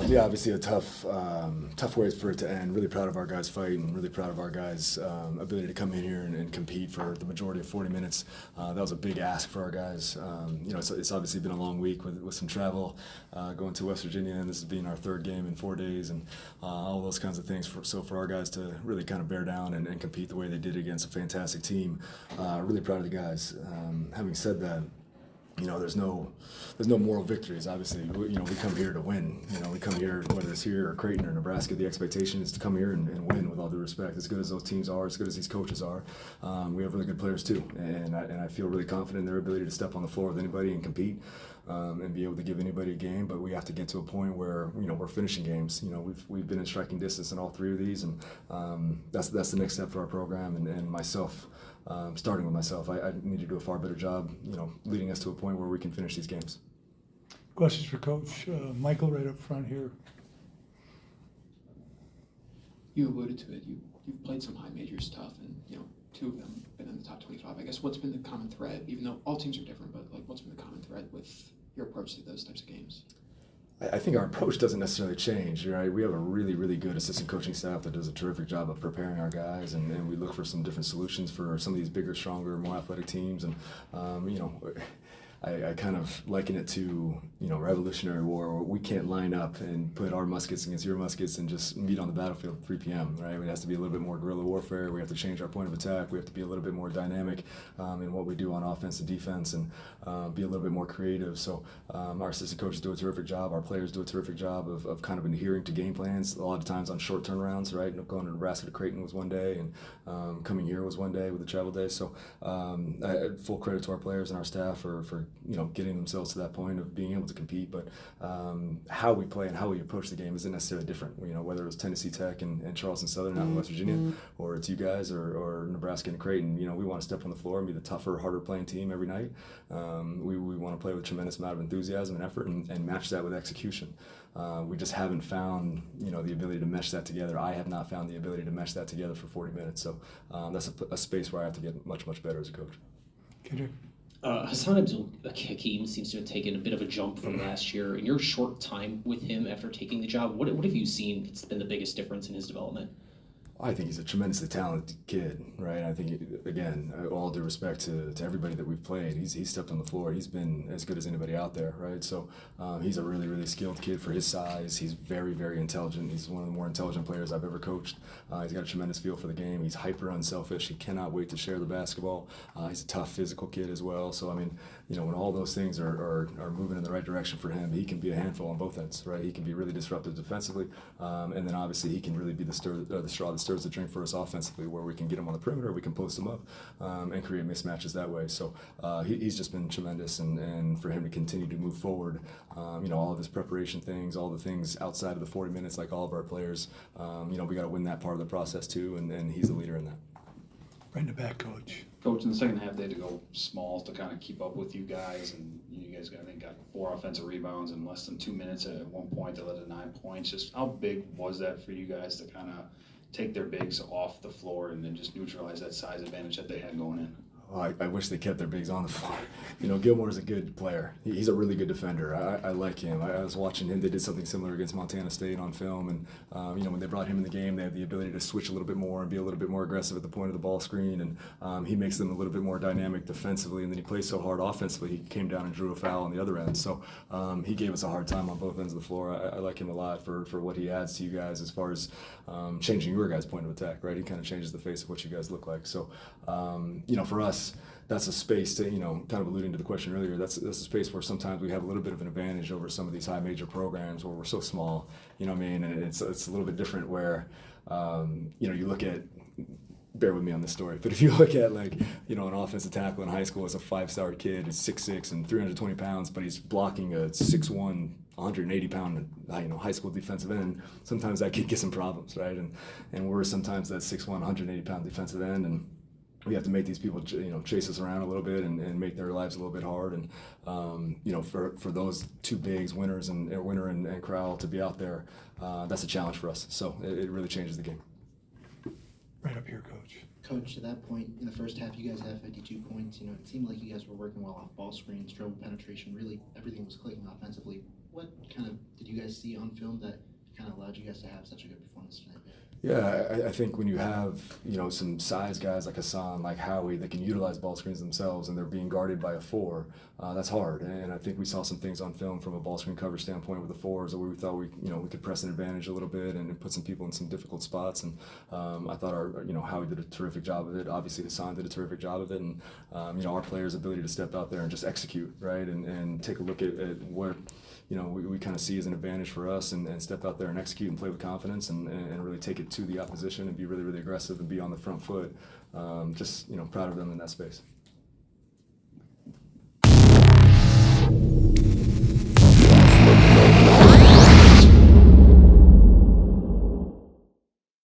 Yeah, obviously a tough way for it to end. Really proud of our guys' fight and really proud of our guys' ability to come in here and compete for the majority of 40 minutes. That was a big ask for our guys. It's obviously been a long week with some travel, going to West Virginia, and this is being our third game in 4 days, and all those kinds of things. So for our guys to really kind of bear down and compete the way they did against a fantastic team, really proud of the guys. Having said that, there's no moral victories. Obviously, we come here to win. We come here, whether it's here or Creighton or Nebraska, the expectation is to come here and win with all due respect. As good as those teams are, as good as these coaches are, we have really good players too. And I feel really confident in their ability to step on the floor with anybody and compete and be able to give anybody a game. But we have to get to a point where, we're finishing games. We've been in striking distance in all 3 of these, and that's the next step for our program and myself. Starting with myself, I need to do a far better job, leading us to a point where we can finish these games. Questions for Coach. Michael, right up front here. You alluded to it. You've played some high majors tough, and 2 of them been in the top 25. I guess what's been the common thread, even though all teams are different, but what's been the common thread with your approach to those types of games? I think our approach doesn't necessarily change, right? We have a really, really good assistant coaching staff that does a terrific job of preparing our guys, and we look for some different solutions for some of these bigger, stronger, more athletic teams. And, I kind of liken it to, Revolutionary War, where we can't line up and put our muskets against your muskets and just meet on the battlefield at 3 p.m., right? It has to be a little bit more guerrilla warfare. We have to change our point of attack. We have to be a little bit more dynamic in what we do on offense and defense, and be a little bit more creative. So our assistant coaches do a terrific job. Our players do a terrific job of kind of adhering to game plans, a lot of times on short turnarounds, right? Going to Nebraska to Creighton was 1 day, and coming here was 1 day with the travel day. So full credit to our players and our staff for getting themselves to that point of being able to compete. But how we play and how we approach the game isn't necessarily different. Whether it was Tennessee Tech and Charleston Southern out in West Virginia, or it's you guys or Nebraska and Creighton, we want to step on the floor and be the tougher, harder playing team every night. We want to play with a tremendous amount of enthusiasm and effort and match that with execution. We just haven't found, the ability to mesh that together. I have not found the ability to mesh that together for 40 minutes. So that's a space where I have to get much, much better as a coach. Kendrick. Hassan AbdulJabbar seems to have taken a bit of a jump from last year. In your short time with him after taking the job, what have you seen that's been the biggest difference in his development? I think he's a tremendously talented kid, right? I think, again, all due respect to everybody that we've played, he's stepped on the floor. He's been as good as anybody out there, right? So he's a really, really skilled kid for his size. He's very, very intelligent. He's one of the more intelligent players I've ever coached. He's got a tremendous feel for the game. He's hyper unselfish. He cannot wait to share the basketball. He's a tough physical kid as well. So, when all those things are moving in the right direction for him, he can be a handful on both ends, right? He can be really disruptive defensively, and then obviously he can really be the straw that stirs the drink for us offensively, where we can get him on the perimeter, we can post him up, and create mismatches that way. So he's just been tremendous, and for him to continue to move forward, all of his preparation things, all the things outside of the 40 minutes, like all of our players, we got to win that part of the process too, and he's a leader in that. Right in the back, Coach. Coach, in the second half, they had to go small to kind of keep up with you guys, and you guys got 4 offensive rebounds in less than 2 minutes. At one point, they led to 9 points. Just how big was that for you guys to kind of take their bigs off the floor and then just neutralize that size advantage that they had going in? I wish they kept their bigs on the floor. Gilmore is a good player. He's a really good defender. I like him. I was watching him. They did something similar against Montana State on film, and when they brought him in the game, they had the ability to switch a little bit more and be a little bit more aggressive at the point of the ball screen, and he makes them a little bit more dynamic defensively, and then he plays so hard offensively. He came down and drew a foul on the other end, so he gave us a hard time on both ends of the floor. I like him a lot for what he adds to you guys as far as changing your guys' point of attack, right? He kind of changes the face of what you guys look like. So, for us, that's a space to, kind of alluding to the question earlier, that's a space where sometimes we have a little bit of an advantage over some of these high major programs where we're so small, and it's a little bit different where, you look at, bear with me on this story, but if you look at an offensive tackle in high school as a 5-star kid, he's 6'6" and 320 pounds, but he's blocking a 6'1", 180-pound, high school defensive end. Sometimes that kid gets some problems, right? And we're sometimes that 6'1", 180-pound defensive end, and we have to make these people, chase us around a little bit and make their lives a little bit hard. And, for those 2 bigs, Winner and Crowell, to be out there, that's a challenge for us. So it really changes the game. Right up here, Coach. Coach, to that point, in the first half, you guys had 52 points. It seemed like you guys were working well off ball screens, dribble penetration. Really, everything was clicking offensively. What kind of did you you guys see on film that kind of allowed you guys to have such a good performance tonight? Yeah, I think when you have, some size guys like Hassan, like Howie, that can utilize ball screens themselves and they're being guarded by a four, that's hard. And I think we saw some things on film from a ball screen cover standpoint with the fours where we thought we could press an advantage a little bit and put some people in some difficult spots. And I thought Howie did a terrific job of it. Obviously, Hassan did a terrific job of it. And, our players' ability to step out there and just execute, right? And take a look at what, we kind of see as an advantage for us and step out there and execute and play with confidence and really take it to the opposition and be really, really aggressive and be on the front foot. Just, proud of them in that space.